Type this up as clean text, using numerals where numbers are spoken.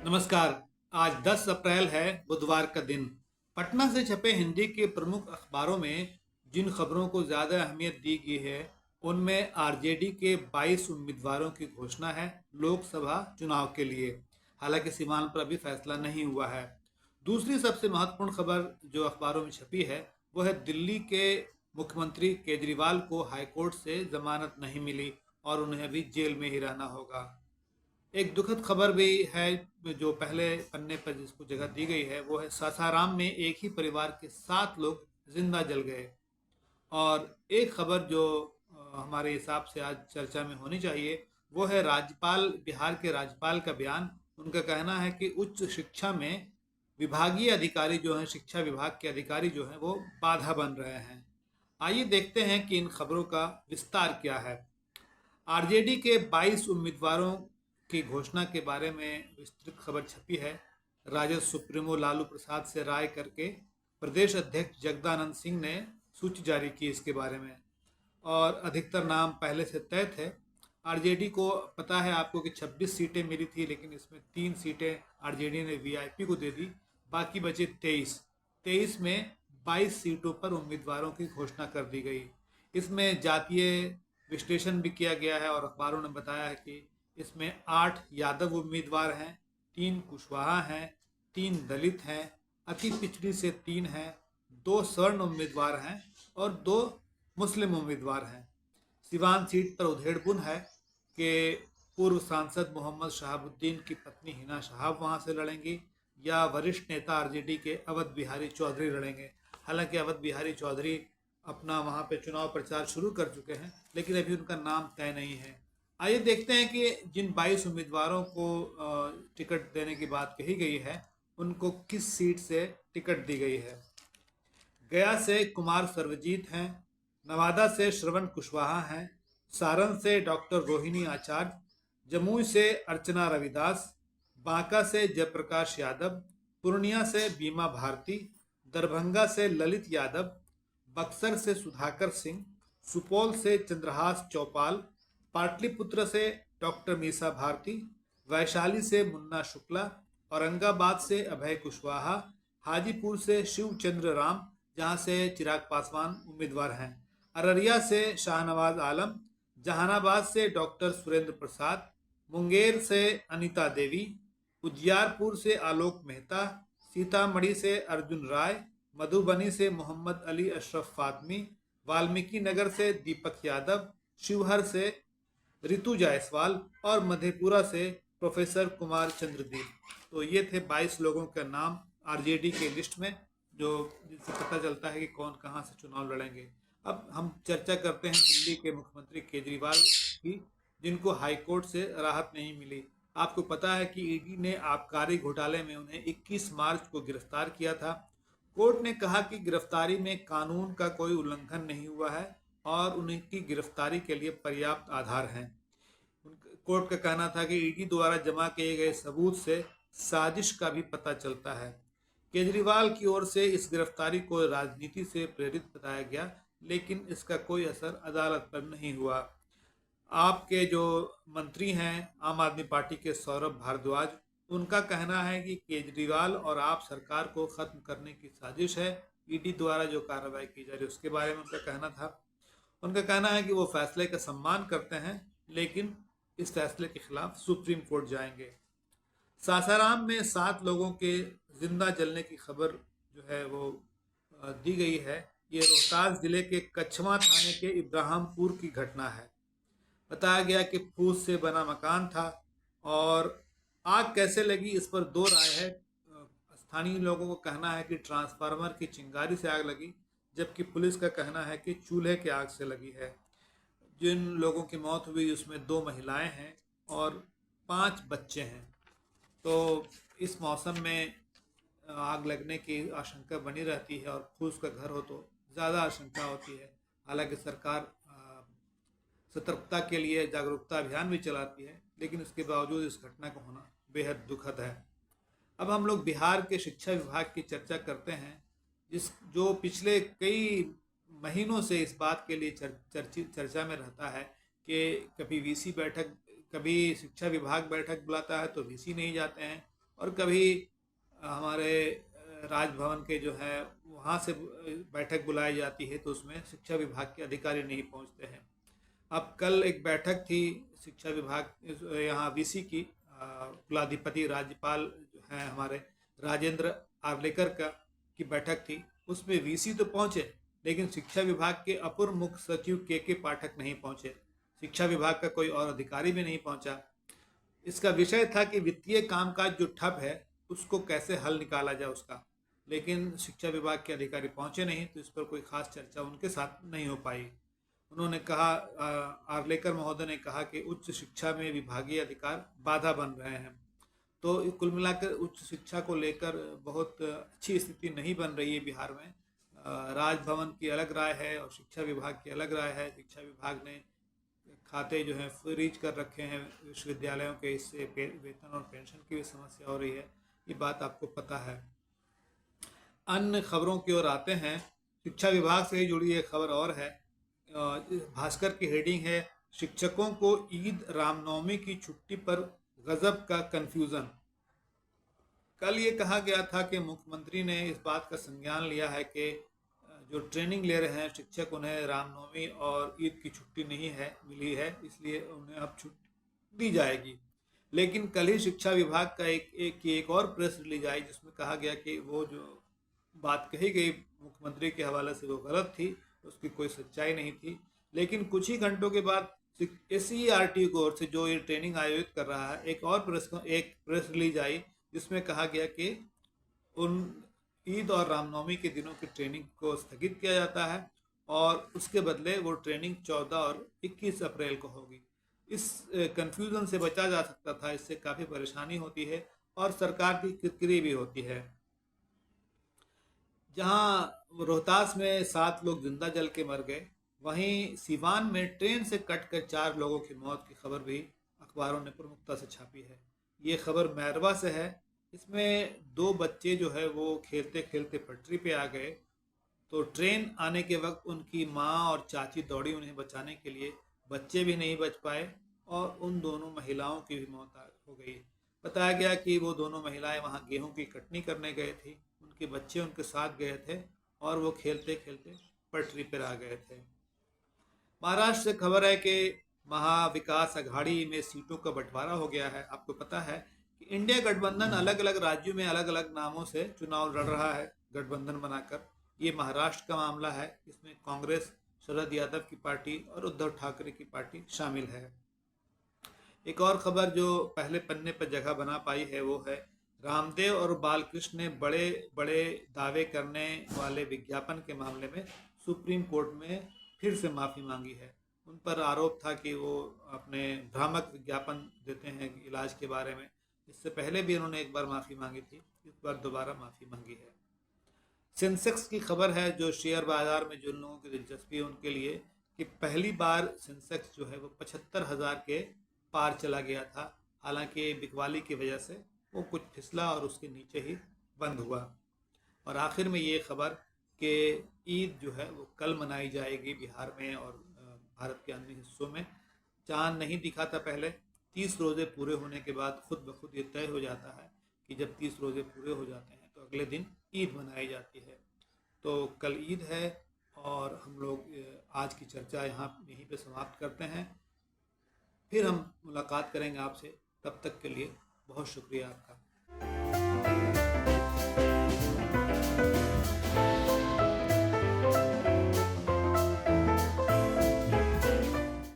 नमस्कार। आज 10 अप्रैल है, बुधवार का दिन। पटना से छपे हिंदी के प्रमुख अखबारों में जिन खबरों को ज़्यादा अहमियत दी गई है, उनमें आरजेडी के 22 उम्मीदवारों की घोषणा है लोकसभा चुनाव के लिए। हालांकि सीमांत पर अभी फैसला नहीं हुआ है। दूसरी सबसे महत्वपूर्ण खबर जो अखबारों में छपी है, वो है दिल्ली के मुख्यमंत्री केजरीवाल को हाईकोर्ट से जमानत नहीं मिली और उन्हें अभी जेल में ही रहना होगा। एक दुखद खबर भी है जो पहले पन्ने पर जिसको जगह दी गई है, वो है सासाराम में एक ही परिवार के 7 लोग जिंदा जल गए। और एक खबर जो हमारे हिसाब से आज चर्चा में होनी चाहिए, वो है राज्यपाल, बिहार के राज्यपाल का बयान। उनका कहना है कि उच्च शिक्षा में विभागीय अधिकारी जो हैं, शिक्षा विभाग के अधिकारी जो हैं, वो बाधा बन रहे हैं। आइए देखते हैं कि इन खबरों का विस्तार क्या है। आरजेडी के 22 उम्मीदवारों की घोषणा के बारे में विस्तृत खबर छपी है। राजद सुप्रीमो लालू प्रसाद से राय करके प्रदेश अध्यक्ष जगदानंद सिंह ने सूची जारी की इसके बारे में, और अधिकतर नाम पहले से तय थे। आरजेडी को पता है आपको कि 26 सीटें मिली थी, लेकिन इसमें 3 सीटें आरजेडी ने वीआईपी को दे दी। बाकी बचे 23 में 22 सीटों पर उम्मीदवारों की घोषणा कर दी गई। इसमें जातीय विश्लेषण भी किया गया है और अखबारों ने बताया है कि इसमें 8 यादव उम्मीदवार हैं, 3 कुशवाहा हैं, 3 दलित हैं, अति पिछड़ी से 3 हैं, 2 स्वर्ण उम्मीदवार हैं और 2 मुस्लिम उम्मीदवार हैं। सिवान सीट पर उधेड़बुन है कि पूर्व सांसद मोहम्मद शहाबुद्दीन की पत्नी हिना शहाब वहां से लड़ेंगी या वरिष्ठ नेता आरजेडी के अवध बिहारी चौधरी लड़ेंगे। हालांकि अवध बिहारी चौधरी अपना वहां पे चुनाव प्रचार शुरू कर चुके हैं, लेकिन अभी उनका नाम तय नहीं है। आइए देखते हैं कि जिन 22 उम्मीदवारों को टिकट देने की बात कही गई है, उनको किस सीट से टिकट दी गई है। गया से कुमार सर्वजीत हैं, नवादा से श्रवण कुशवाहा हैं, सारण से डॉक्टर रोहिणी आचार्य, जमुई से अर्चना रविदास, बांका से जयप्रकाश यादव, पूर्णिया से बीमा भारती, दरभंगा से ललित यादव, बक्सर से सुधाकर सिंह, सुपौल से चंद्रहास चौपाल, पाटलिपुत्र से डॉक्टर मीसा भारती, वैशाली से मुन्ना शुक्ला, औरंगाबाद से अभय कुशवाहा, हाजीपुर से शिवचंद्र राम, जहां से चिराग पासवान उम्मीदवार हैं, अररिया से शाहनवाज आलम, जहानाबाद से डॉक्टर सुरेंद्र प्रसाद, मुंगेर से अनीता देवी, उजियारपुर से आलोक मेहता, सीतामढ़ी से अर्जुन राय, मधुबनी से मोहम्मद अली अशरफ फातमी, वाल्मीकि नगर से दीपक यादव, शिवहर से रितु जायसवाल और मधेपुरा से प्रोफेसर कुमार चंद्रदीप। तो ये थे 22 लोगों का नाम आरजेडी के लिस्ट में, जो जिससे पता चलता है कि कौन कहां से चुनाव लड़ेंगे। अब हम चर्चा करते हैं दिल्ली के मुख्यमंत्री केजरीवाल की, जिनको हाईकोर्ट से राहत नहीं मिली। आपको पता है कि ईडी ने आबकारी घोटाले में उन्हें 21 मार्च को गिरफ्तार किया था। कोर्ट ने कहा कि गिरफ्तारी में कानून का कोई उल्लंघन नहीं हुआ है और उनकी गिरफ्तारी के लिए पर्याप्त आधार हैं। कोर्ट का कहना था कि ईडी द्वारा जमा किए गए सबूत से साजिश का भी पता चलता है। केजरीवाल की ओर से इस गिरफ्तारी को राजनीति से प्रेरित बताया गया, लेकिन इसका कोई असर अदालत पर नहीं हुआ। आपके जो मंत्री हैं आम आदमी पार्टी के सौरभ भारद्वाज, उनका कहना है कि केजरीवाल और आप सरकार को खत्म करने की साजिश है। ईडी द्वारा जो कार्रवाई की जा रही है उसके बारे में उनका कहना था। उनका कहना है कि वो फैसले का सम्मान करते हैं, लेकिन इस फैसले के खिलाफ सुप्रीम कोर्ट जाएंगे। सासाराम में 7 लोगों के जिंदा जलने की खबर जो है वो दी गई है। ये रोहतास जिले के कछवा थाने के इब्राहिमपुर की घटना है। बताया गया कि फूस से बना मकान था और आग कैसे लगी इस पर 2 राय है। स्थानीय लोगों को कहना है कि ट्रांसफार्मर की चिंगारी से आग लगी, जबकि पुलिस का कहना है कि चूल्हे के आग से लगी है। जिन लोगों की मौत हुई उसमें 2 महिलाएं हैं और 5 बच्चे हैं। तो इस मौसम में आग लगने की आशंका बनी रहती है और फूस का घर हो तो ज़्यादा आशंका होती है। हालांकि सरकार सतर्कता के लिए जागरूकता अभियान भी चलाती है, लेकिन इसके बावजूद इस घटना का होना बेहद दुखद है। अब हम लोग बिहार के शिक्षा विभाग की चर्चा करते हैं, जो पिछले कई महीनों से इस बात के लिए चर्चा में रहता है कि कभी वीसी बैठक, कभी शिक्षा विभाग बैठक बुलाता है तो वीसी नहीं जाते हैं, और कभी हमारे राजभवन के जो है वहाँ से बैठक बुलाई जाती है तो उसमें शिक्षा विभाग के अधिकारी नहीं पहुँचते हैं। अब कल एक बैठक थी शिक्षा विभाग यहाँ वीसी की, कुलाधिपति राज्यपाल जो हैं हमारे राजेंद्र आर्लेकर का की बैठक थी। उसमें वीसी तो पहुँचे लेकिन शिक्षा विभाग के अपर मुख्य सचिव के पाठक नहीं पहुँचे। शिक्षा विभाग का कोई और अधिकारी भी नहीं पहुँचा। इसका विषय था कि वित्तीय कामकाज जो ठप है उसको कैसे हल निकाला जाए उसका, लेकिन शिक्षा विभाग के अधिकारी पहुंचे नहीं तो इस पर कोई खास चर्चा उनके साथ नहीं हो पाई। उन्होंने कहा, आर्लेकर महोदय ने कहा कि उच्च शिक्षा में विभागीय अधिकार बाधा बन रहे हैं। तो कुल मिलाकर उच्च शिक्षा को लेकर बहुत अच्छी स्थिति नहीं बन रही है बिहार में। राजभवन की अलग राय है और शिक्षा विभाग की अलग राय है। शिक्षा विभाग ने खाते जो हैं फ्रीज कर रखे हैं विश्वविद्यालयों के, इससे वेतन और पेंशन की भी समस्या हो रही है, ये बात आपको पता है। अन्य खबरों की ओर आते हैं। शिक्षा विभाग से जुड़ी एक खबर और है। भास्कर की हेडिंग है, शिक्षकों को ईद रामनवमी की छुट्टी पर गजब का कंफ्यूजन। कल ये कहा गया था कि मुख्यमंत्री ने इस बात का संज्ञान लिया है कि जो ट्रेनिंग ले रहे हैं शिक्षक, उन्हें रामनवमी और ईद की छुट्टी नहीं है मिली है, इसलिए उन्हें अब छुट्टी दी जाएगी। लेकिन कल ही शिक्षा विभाग का एक और प्रेस रिलीज आई जिसमें कहा गया कि वो जो बात कही गई मुख्यमंत्री के हवाले से वो गलत थी, उसकी कोई सच्चाई नहीं थी। लेकिन कुछ ही घंटों के बाद SCERT की ओर से जो ये ट्रेनिंग आयोजित कर रहा है, एक प्रेस रिलीज आई जिसमें कहा गया कि उन ईद और रामनवमी के दिनों की ट्रेनिंग को स्थगित किया जाता है और उसके बदले वो ट्रेनिंग 14 और 21 अप्रैल को होगी। इस कंफ्यूजन से बचा जा सकता था, इससे काफ़ी परेशानी होती है और सरकार की किरकिरी भी होती है। जहां रोहतास में 7 लोग जिंदा जल के मर गए, वहीं सिवान में ट्रेन से कटकर 4 लोगों की मौत की खबर भी अखबारों ने प्रमुखता से छापी है। ये खबर मैरवा से है। इसमें 2 बच्चे जो है वो खेलते खेलते पटरी पे आ गए, तो ट्रेन आने के वक्त उनकी माँ और चाची दौड़ी उन्हें बचाने के लिए, बच्चे भी नहीं बच पाए और उन दोनों महिलाओं की भी मौत हो गई। बताया गया कि वो दोनों महिलाएं वहां गेहूं की कटनी करने गए थी, उनके बच्चे उनके साथ गए थे और वो खेलते खेलते पटरी पर आ गए थे। महाराष्ट्र से खबर है कि महाविकास अघाड़ी में सीटों का बंटवारा हो गया है। आपको पता है कि इंडिया गठबंधन अलग अलग राज्यों में अलग अलग नामों से चुनाव लड़ रहा है गठबंधन बनाकर। ये महाराष्ट्र का मामला है। इसमें कांग्रेस, शरद यादव की पार्टी और उद्धव ठाकरे की पार्टी शामिल है। एक और खबर जो पहले पन्ने पर जगह बना पाई है वो है, रामदेव और बालकृष्ण ने बड़े बड़े दावे करने वाले विज्ञापन के मामले में सुप्रीम कोर्ट में फिर से माफ़ी मांगी है। उन पर आरोप था कि वो अपने भ्रामक विज्ञापन देते हैं इलाज के बारे में। इससे पहले भी उन्होंने एक बार माफ़ी मांगी थी, इस बार दोबारा माफ़ी मांगी है। सेंसेक्स की खबर है, जो शेयर बाजार में जिन लोगों की दिलचस्पी है उनके लिए, कि पहली बार सेंसेक्स जो है वो 75,000 के पार चला गया था। हालांकि बिकवाली की वजह से वो कुछ फिसला और उसके नीचे ही बंद हुआ। और आखिर में ये खबर कि ईद जो है वो कल मनाई जाएगी बिहार में और भारत के अन्य हिस्सों में। चांद नहीं दिखा था पहले। 30 रोज़े पूरे होने के बाद खुद ब खुद ये तय हो जाता है कि जब 30 रोज़े पूरे हो जाते हैं तो अगले दिन ईद मनाई जाती है। तो कल ईद है और हम लोग आज की चर्चा यहीं पे समाप्त करते हैं। फिर हम मुलाकात करेंगे आपसे, तब तक के लिए बहुत शुक्रिया आपका।